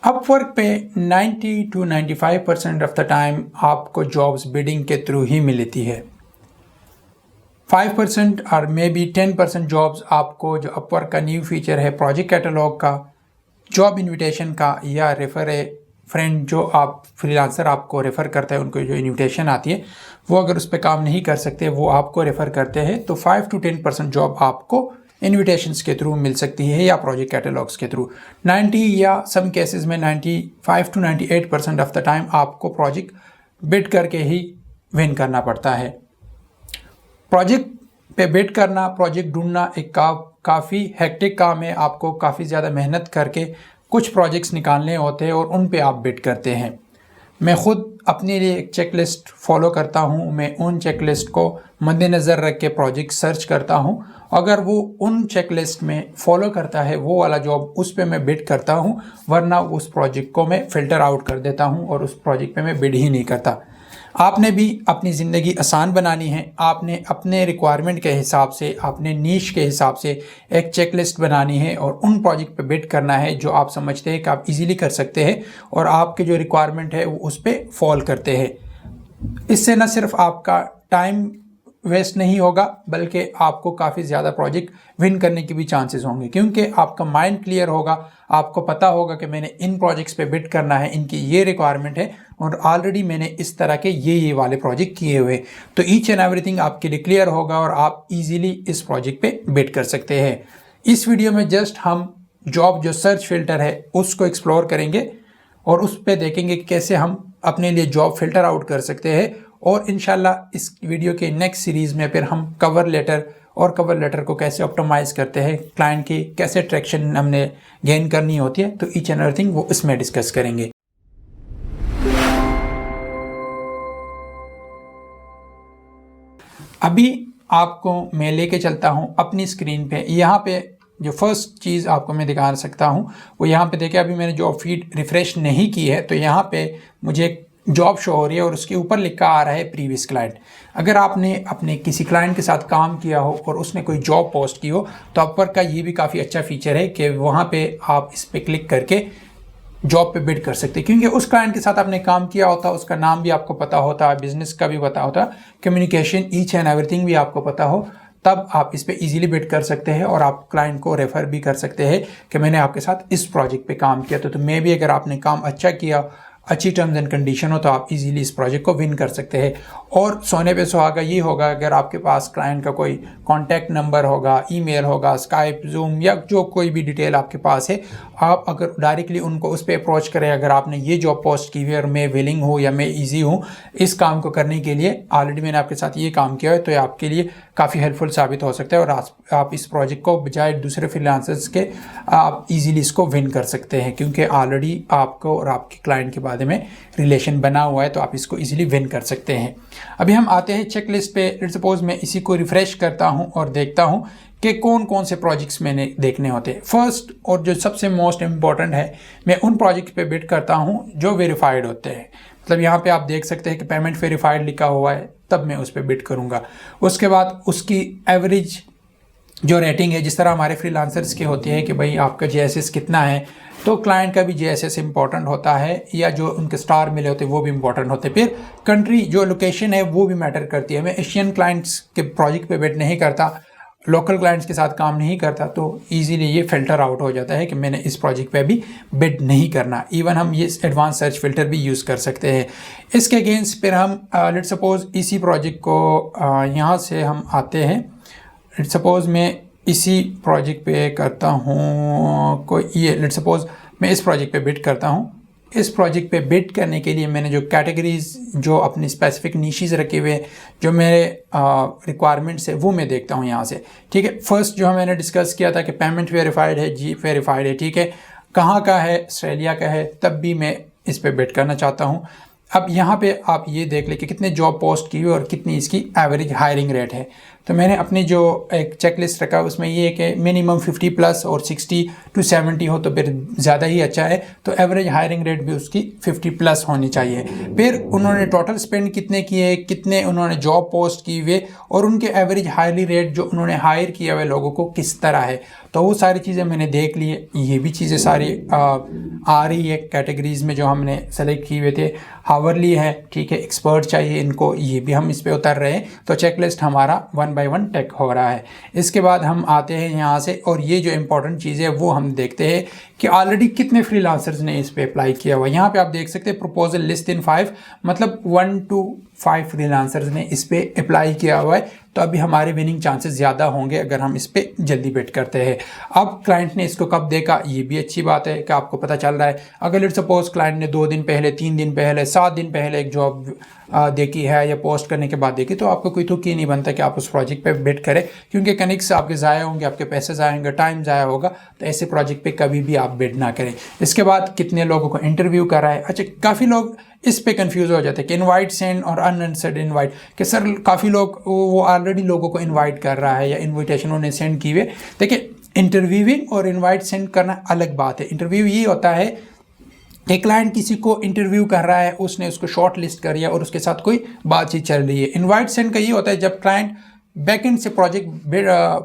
Upwork पे 90 to 95% of the time आपको jobs bidding के थ्रू ही मिलती है। 5% और मे बी 10% जॉब्स आपको जो अपवर्क का न्यू फीचर है प्रोजेक्ट कैटलॉग का, जॉब इनविटेशन का या रेफर ए फ्रेंड, जो आप फ्रीलांसर आपको रेफ़र करता है उनको जो इनविटेशन आती है वो अगर उस पर काम नहीं कर सकते वो आपको रेफ़र करते हैं तो 5 to 10% जॉब आपको इनविटेशंस के थ्रू मिल सकती है या प्रोजेक्ट कैटलॉग्स के थ्रू। 90 या सम केसेस में 95 to 98% ऑफ द टाइम आपको प्रोजेक्ट बिड करके ही विन करना पड़ता है। प्रोजेक्ट पे बिड करना, प्रोजेक्ट ढूंढना एक काफ़ी हेक्टिक काम है। आपको काफ़ी ज़्यादा मेहनत करके कुछ प्रोजेक्ट्स निकालने होते हैं और उन पे आप बिड करते हैं। मैं ख़ुद अपने लिए एक चेकलिस्ट फॉलो करता हूँ। मैं उन चेकलिस्ट को मद्देनज़र रख के प्रोजेक्ट सर्च करता हूँ। अगर वो उन चेकलिस्ट में फॉलो करता है वो वाला जॉब, उस पे मैं बिड करता हूँ, वरना उस प्रोजेक्ट को मैं फ़िल्टर आउट कर देता हूँ और उस प्रोजेक्ट पे मैं बिड ही नहीं करता। आपने भी अपनी ज़िंदगी आसान बनानी है। आपने अपने रिक्वायरमेंट के हिसाब से, अपने नीश के हिसाब से एक चेकलिस्ट बनानी है और उन प्रोजेक्ट पे बिड करना है जो आप समझते हैं कि आप इजीली कर सकते हैं और आपके जो रिक्वायरमेंट है वो उस पर फॉल करते हैं। इससे न सिर्फ आपका टाइम वेस्ट नहीं होगा बल्कि आपको काफ़ी ज़्यादा प्रोजेक्ट विन करने की भी चांसेस होंगे, क्योंकि आपका माइंड क्लियर होगा। आपको पता होगा कि मैंने इन प्रोजेक्ट्स पे बिड करना है, इनकी ये रिक्वायरमेंट है और ऑलरेडी मैंने इस तरह के ये वाले प्रोजेक्ट किए हुए, तो ईच एंड एवरीथिंग आपके लिए क्लियर होगा और आप इजीली इस प्रोजेक्ट पे बिड कर सकते हैं। इस वीडियो में जस्ट हम जॉब जो सर्च फिल्टर है उसको एक्सप्लोर करेंगे और उस पर देखेंगे कि कैसे हम अपने लिए जॉब फिल्टर आउट कर सकते हैं। और इंशाल्लाह इस वीडियो के नेक्स्ट सीरीज़ में फिर हम कवर लेटर को कैसे ऑप्टिमाइज़ करते हैं, क्लाइंट की कैसे ट्रैक्शन हमने गेन करनी होती है, तो ईच एंड एवरीथिंग वो इसमें डिस्कस करेंगे। अभी आपको मैं लेके चलता हूँ अपनी स्क्रीन पे। यहाँ पे जो फर्स्ट चीज़ आपको मैं दिखा सकता हूँ वो यहाँ पे देखिए, अभी मैंने जॉब फीड रिफ़्रेश नहीं की है तो यहाँ पे मुझे जॉब शो हो रही है और उसके ऊपर लिखा आ रहा है प्रीवियस क्लाइंट। अगर आपने अपने किसी क्लाइंट के साथ काम किया हो और उसने कोई जॉब पोस्ट की हो तो अपवर्क का ये भी काफ़ी अच्छा फीचर है कि वहाँ पे आप इस पर क्लिक करके जॉब पे बिड कर सकते हैं, क्योंकि उस क्लाइंट के साथ आपने काम किया होता, उसका नाम भी आपको पता होता, बिजनेस का भी पता होता, कम्युनिकेशन ईच एंड एवरीथिंग भी आपको पता हो, तब आप इस पे इजीली बिड कर सकते हैं और आप क्लाइंट को रेफ़र भी कर सकते हैं कि मैंने आपके साथ इस प्रोजेक्ट पे काम किया। तो मे भी अगर आपने काम अच्छा किया, अच्छी टर्म्स एंड कंडीशन हो, तो आप इजीली इस प्रोजेक्ट को विन कर सकते हैं। और सोने पे सुहागा ये होगा अगर आपके पास क्लाइंट का कोई कॉन्टैक्ट नंबर होगा, ईमेल होगा, स्काइप, जूम या जो कोई भी डिटेल आपके पास है, आप अगर डायरेक्टली उनको उस पर अप्रोच करें, अगर आपने ये जॉब पोस्ट की हुई है और मैं विलिंग हूँ या मैं ईजी हूँ इस काम को करने के लिए, ऑलरेडी मैंने आपके साथ ये काम किया है, तो ये आपके लिए काफ़ी हेल्पफुल साबित हो सकता है और आप इस प्रोजेक्ट को बजाय दूसरे फ्रीलांसर्स के आप इजीली इसको विन कर सकते हैं, क्योंकि ऑलरेडी आपको और आपके क्लाइंट के बारे में रिलेशन बना हुआ है, तो आप इसको इजीली विन कर सकते हैं। अभी हम आते हैं चेक लिस्ट पे। लेट्स सपोज मैं इसी को रिफ्रेश करता हूं और देखता हूं कि कौन कौन से प्रोजेक्ट्स मैंने देखने होते हैं। फर्स्ट और जो सबसे मोस्ट इम्पॉर्टेंट है, मैं उन प्रोजेक्ट पे बिड करता हूं जो वेरीफाइड होते हैं। मतलब यहाँ पे आप देख सकते हैं कि पेमेंट वेरीफाइड लिखा हुआ है, तब मैं उस पर बिड करूँगा। उसके बाद उसकी एवरेज जो रेटिंग है, जिस तरह हमारे फ्रीलांसर्स की होती है कि भाई आपका JSS कितना है, तो क्लाइंट का भी JSS इंपॉर्टेंट होता है, या जो उनके स्टार मिले होते हैं वो भी इंपॉर्टेंट होते हैं। फिर कंट्री जो लोकेशन है वो भी मैटर करती है। मैं एशियन क्लाइंट्स के प्रोजेक्ट पे बिड नहीं करता, लोकल क्लाइंट्स के साथ काम नहीं करता, तो इजीली ये फिल्टर आउट हो जाता है कि मैंने इस प्रोजेक्ट पे भी बिड नहीं करना। इवन हम ये एडवांस सर्च फिल्टर भी यूज़ कर सकते हैं। इसके अगेंस्ट फिर हम लेट्स सपोज इसी प्रोजेक्ट को यहाँ से हम आते हैं। लेट्स सपोज मैं इसी प्रोजेक्ट पे करता हूँ कोई ये, लेट्स सपोज मैं इस प्रोजेक्ट पे बिड करता हूँ। इस प्रोजेक्ट पे बिड करने के लिए मैंने जो कैटेगरीज, जो अपनी स्पेसिफिक नीशीज रखे हुए, जो मेरे रिक्वायरमेंट्स है वो मैं देखता हूँ यहाँ से। ठीक है, फर्स्ट जो मैंने डिस्कस किया था कि पेमेंट वेरीफाइड है, जी वेरीफाइड है, ठीक है, कहाँ का है, ऑस्ट्रेलिया का है, तब भी मैं इस पर बिड करना चाहता हूँ। अब यहाँ पे आप ये देख लें कि कितने जॉब पोस्ट की हुई और कितनी इसकी एवरेज हायरिंग रेट है। तो मैंने अपनी जो एक चेक लिस्ट रखा उसमें ये है कि मिनिमम 50 प्लस और 60 to 70 हो तो फिर ज़्यादा ही अच्छा है। तो एवरेज हायरिंग रेट भी उसकी 50 प्लस होनी चाहिए। फिर उन्होंने टोटल स्पेंड कितने किए, कितने उन्होंने जॉब पोस्ट की हुए और उनके एवरेज हायरली रेट जो उन्होंने हायर किए हुए लोगों को किस तरह है, तो वो सारी चीज़ें मैंने देख ली है। ये भी चीज़ें सारी आ रही है कैटेगरीज में जो हमने सेलेक्ट किए हुए थे। हावरली है, ठीक है, एक्सपर्ट चाहिए इनको, ये भी हम इस पे उतर रहे हैं। तो चेकलिस्ट हमारा 1 by 1 टेक हो रहा है। इसके बाद हम आते हैं यहाँ से और ये जो इम्पोर्टेंट चीज़ है वो हम देखते हैं कि ऑलरेडी कितने फ्रीलांसर्स ने इस पे अप्लाई किया हुआ है। यहाँ पे आप देख सकते हैं प्रपोजल लिस्ट इन 5, मतलब 1 to 5 फ्रीलांसर्स ने इस पे अप्लाई किया हुआ है। तो अभी हमारे विनिंग चांसेस ज़्यादा होंगे अगर हम इस पे जल्दी बिड करते हैं। अब क्लाइंट ने इसको कब देखा, ये भी अच्छी बात है कि आपको पता चल रहा है। अगर लेट्स सपोज क्लाइंट ने 2 दिन पहले, 3 दिन पहले, 7 दिन पहले एक जॉब देखी है या पोस्ट करने के बाद देखी, तो आपको कोई तुक ही नहीं बनता कि आप उस प्रोजेक्ट पे बिड करें, क्योंकि कनेक्ट्स आपके ज़ाया होंगे, आपके पैसे ज़ाया होंगे, टाइम ज़ाया होगा। तो ऐसे प्रोजेक्ट पे कभी भी आप बिड ना करें। इसके बाद कितने लोगों को इंटरव्यू करा है। अच्छा, काफ़ी लोग इस पे कंफ्यूज हो जाते हैं कि इनवाइट सेंड और अनसेंड इनवाइट, कि सर काफ़ी लोग वो ऑलरेडी लोगों को इनवाइट कर रहा है या इनविटेशन उन्हें सेंड की हुए। देखिए, इंटरव्यूइंग और इनवाइट सेंड करना अलग बात है। इंटरव्यू ये होता है कि क्लाइंट किसी को इंटरव्यू कर रहा है, उसने उसको शॉर्ट लिस्ट कर लिया और उसके साथ कोई बातचीत चल रही है। इनवाइट सेंड का ये होता है जब क्लाइंट बैकएंड से प्रोजेक्ट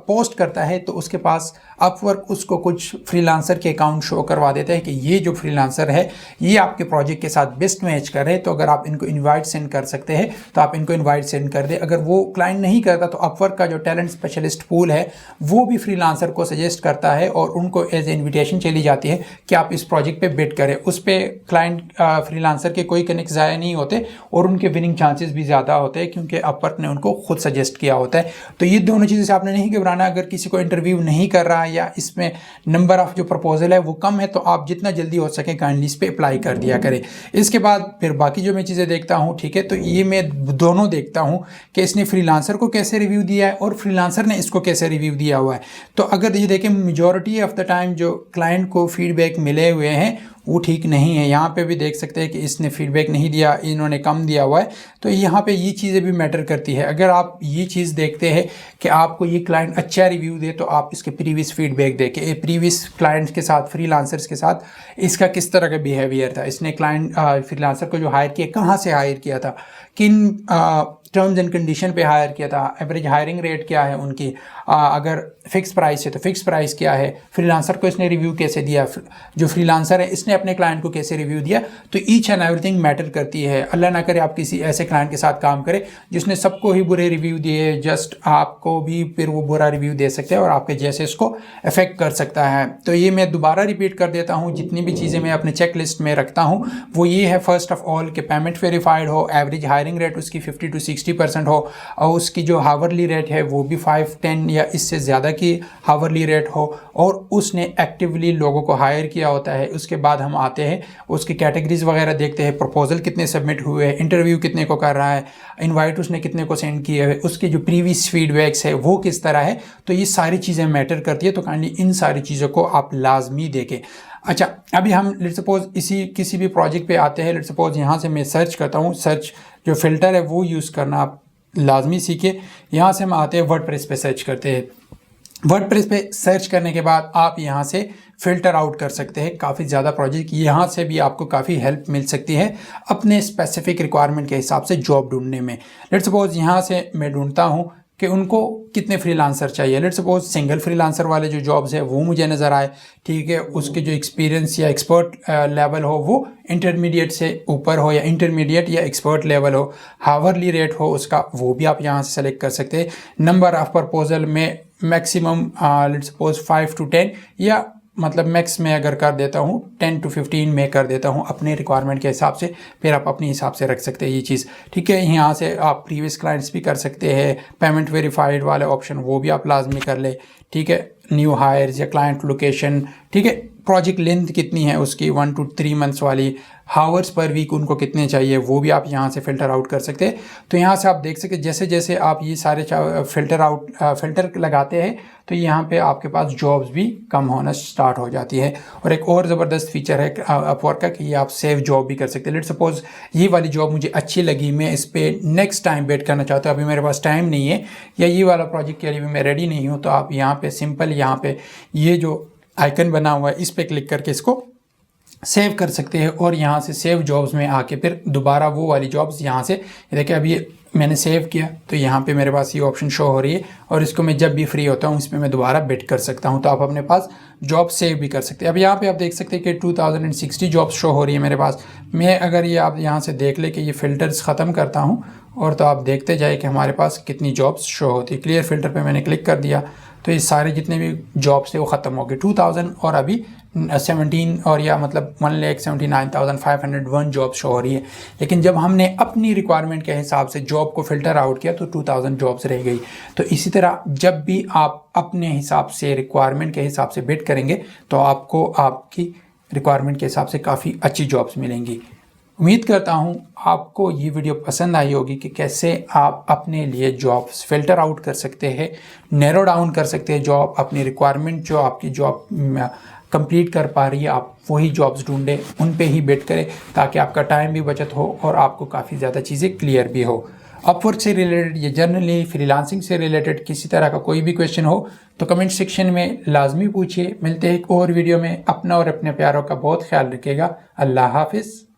पोस्ट करता है तो उसके पास अपवर्क उसको कुछ फ्रीलांसर के अकाउंट शो करवा देता है कि ये जो फ्रीलांसर है ये आपके प्रोजेक्ट के साथ बेस्ट मैच कर रहे हैं, तो अगर आप इनको इनवाइट सेंड कर सकते हैं तो आप इनको इनवाइट सेंड कर दें। अगर वो क्लाइंट नहीं करता तो अपवर्क का जो टैलेंट स्पेशलिस्ट पूल है वो भी फ्रीलांसर को सजेस्ट करता है और उनको एज ए इन्विटेशन चली जाती है कि आप इस प्रोजेक्ट पर बिड करें। उस पर क्लाइंट फ्रीलांसर के कोई कनेक्ट ज़ाया नहीं होते और उनके विनिंग चांसेस भी ज़्यादा होते हैं क्योंकि अपवर्क ने उनको खुद सजेस्ट किया होता है। तो ये दोनों चीज़ें से आपने नहीं घबराना। अगर किसी को इंटरव्यू नहीं कर रहा है या इसमें नंबर ऑफ जो प्रपोजल है वो कम है, तो आप जितना जल्दी हो सके काइंडली इस पे अप्लाई कर दिया करें। इसके बाद फिर बाकी जो मैं चीज़ें देखता हूँ, ठीक है, तो ये मैं दोनों देखता हूँ कि इसने फ्रीलांसर को कैसे रिव्यू दिया है और फ्रीलांसर ने इसको कैसे रिव्यू दिया हुआ है। तो अगर ये देखें मेजॉरिटी ऑफ द टाइम जो क्लाइंट को फीडबैक मिले हुए हैं वो ठीक नहीं है। यहाँ पे भी देख सकते हैं कि इसने फीडबैक नहीं दिया, इन्होंने कम दिया हुआ है। तो यहाँ पे ये चीज़ें भी मैटर करती है। अगर आप ये चीज़ देखते हैं कि आपको ये क्लाइंट अच्छा रिव्यू दे तो आप इसके प्रीवियस फीडबैक देखें, प्रीवियस क्लाइंट्स के साथ, फ्रीलांसर्स के साथ इसका किस तरह का बिहेवियर था, इसने क्लाइंट फ्रीलांसर को जो हायर किया कहाँ से हायर किया था, किन टर्म्स एंड कंडीशन पे हायर किया था, एवरेज हायरिंग रेट क्या है उनकी, अगर फिक्स प्राइस है तो फिक्स प्राइस क्या है, फ्रीलांसर को इसने रिव्यू कैसे दिया, जो फ्रीलांसर है इसने अपने क्लाइंट को कैसे रिव्यू दिया। तो ईच एंड एवरीथिंग मैटर करती है। अल्लाह ना करे आप किसी ऐसे क्लाइंट के साथ काम करें जिसने सबको ही बुरे रिव्यू दिए, जस्ट आपको भी फिर वो बुरा रिव्यू दे सकते हैं और आपके जैसे इसको अफेक्ट कर सकता है। तो ये मैं दोबारा रिपीट कर देता हूँ, जितनी भी चीज़ें मैं अपने चेक लिस्ट में रखता हूँ वो ये है, फर्स्ट ऑफ ऑल कि पेमेंट वेरीफाइड हो, एवरेज हायरिंग रेट उसकी 50 to 60% हो और उसकी जो हावरली रेट है वो भी 5-10 या इससे ज़्यादा की हावरली रेट हो और उसने एक्टिवली लोगों को हायर किया होता है। उसके बाद हम आते हैं उसकी कैटेगरीज वगैरह देखते हैं, प्रपोजल कितने सबमिट हुए हैं, इंटरव्यू कितने को कर रहा है, इनवाइट उसने कितने को सेंड किए है, उसके जो प्रीवियस फीडबैक्स है वो किस तरह है। तो ये सारी चीज़ें मैटर करती है। तो काइंडली इन सारी चीज़ों को आप लाजमी देखें। अच्छा, अभी हम लेट्स सपोज किसी भी प्रोजेक्ट पे आते हैं। लेट्स सपोज यहाँ से मैं सर्च करता हूँ, सर्च जो फिल्टर है वो यूज़ करना आप लाजमी सीखे। यहाँ से हम आते हैं वर्डप्रेस पे सर्च करते हैं। वर्डप्रेस पे सर्च करने के बाद आप यहाँ से फ़िल्टर आउट कर सकते हैं काफ़ी ज़्यादा प्रोजेक्ट। यहाँ से भी आपको काफ़ी हेल्प मिल सकती है अपने स्पेसिफिक रिक्वायरमेंट के हिसाब से जॉब ढूंढने में। लेट्स सपोज यहाँ से मैं ढूंढता हूँ कि उनको कितने फ्रीलांसर चाहिए। लेट्स सपोज सिंगल फ्रीलांसर वाले जो जॉब्स है वो मुझे नज़र आए, ठीक है, उसके जो एक्सपीरियंस या एक्सपर्ट लेवल हो वो इंटरमीडिएट से ऊपर हो या इंटरमीडिएट या एक्सपर्ट लेवल हो, हावरली रेट हो उसका, वो भी आप यहाँ से सेलेक्ट कर सकते हैं। नंबर ऑफ प्रपोजल में मैक्सिमम लेट्स सपोज 5 to 10 या मतलब मैक्स में अगर कर देता हूँ 10 to 15 में कर देता हूँ अपने रिक्वायरमेंट के हिसाब से, फिर आप अपने हिसाब से रख सकते हैं ये चीज़, ठीक है। यहाँ से आप प्रीवियस क्लाइंट्स भी कर सकते हैं, पेमेंट वेरीफाइड वाले ऑप्शन वो भी आप लाजमी कर ले, ठीक है, न्यू हायर्स या क्लाइंट लोकेशन, ठीक है। प्रोजेक्ट लेंथ कितनी है उसकी 1 to 3 मंथ्स वाली, हावर्स पर वीक उनको कितने चाहिए वो भी आप यहाँ से फ़िल्टर आउट कर सकते हैं। तो यहाँ से आप देख सकते जैसे जैसे आप ये सारे फ़िल्टर लगाते हैं तो यहाँ पे आपके पास जॉब्स भी कम होना स्टार्ट हो जाती है। और एक और ज़बरदस्त फीचर है अपवर्क का कि ये आप सेव जॉब भी कर सकते हैं। लेट्स सपोज़ ये वाली जॉब मुझे अच्छी लगी, मैं इस पर नेक्स्ट टाइम वेट करना चाहता हूँ, अभी मेरे पास टाइम नहीं है या ये वाला प्रोजेक्ट के लिए भी मैं रेडी नहीं हूँ, तो आप यहाँ पे सिंपल यहाँ पे ये जो आइकन बना हुआ है इस पर क्लिक करके इसको सेव कर सकते हैं और यहाँ से सेव जॉब्स में आके फिर दोबारा वो वाली जॉब्स यहाँ से देखिए अभी मैंने सेव किया तो यहाँ पे मेरे पास ये ऑप्शन शो हो रही है और इसको मैं जब भी फ्री होता हूँ इसमें मैं दोबारा बिड कर सकता हूँ। तो आप अपने पास जॉब सेव भी कर सकते हैं। अब यहाँ पे आप देख सकते हैं कि 2060 जॉब्स शो हो रही है मेरे पास। मैं अगर ये आप यहाँ से देख ले कि ये फ़िल्टर्स ख़त्म करता हूँ और तो आप देखते जाए कि हमारे पास कितनी जॉब्स शो होती है। क्लियर फ़िल्टर पर मैंने क्लिक कर दिया तो ये सारे जितने भी जॉब्स थे वो ख़त्म हो गए। 2000 और अभी 17 और या मतलब 1,79,501 जॉब शो हो रही है। लेकिन जब हमने अपनी रिक्वायरमेंट के हिसाब से जॉब को फ़िल्टर आउट किया तो 2000 जॉब्स रह गई। तो इसी तरह जब भी आप अपने हिसाब से रिक्वायरमेंट के हिसाब से बिड करेंगे तो आपको आपकी रिक्वायरमेंट के हिसाब से काफ़ी अच्छी जॉब्स मिलेंगी। उम्मीद करता हूँ आपको ये वीडियो पसंद आई होगी कि कैसे आप अपने लिए जॉब्स फ़िल्टर आउट कर सकते हैं, नैरो डाउन कर सकते हैं जॉब, अपनी रिक्वायरमेंट जो आपकी जॉब कंप्लीट कर पा रही है आप वही जॉब्स ढूंढें, उन पे ही बिड करें ताकि आपका टाइम भी बचत हो और आपको काफ़ी ज़्यादा चीज़ें क्लियर भी हो। अपवर्क से रिलेटेड या जनरली फ्रीलांसिंग से रिलेटेड किसी तरह का कोई भी क्वेश्चन हो तो कमेंट सेक्शन में लाजमी पूछिए। मिलते हैं एक और वीडियो में। अपना और अपने प्यारों का बहुत ख्याल रखिएगा। अल्लाह हाफिज़।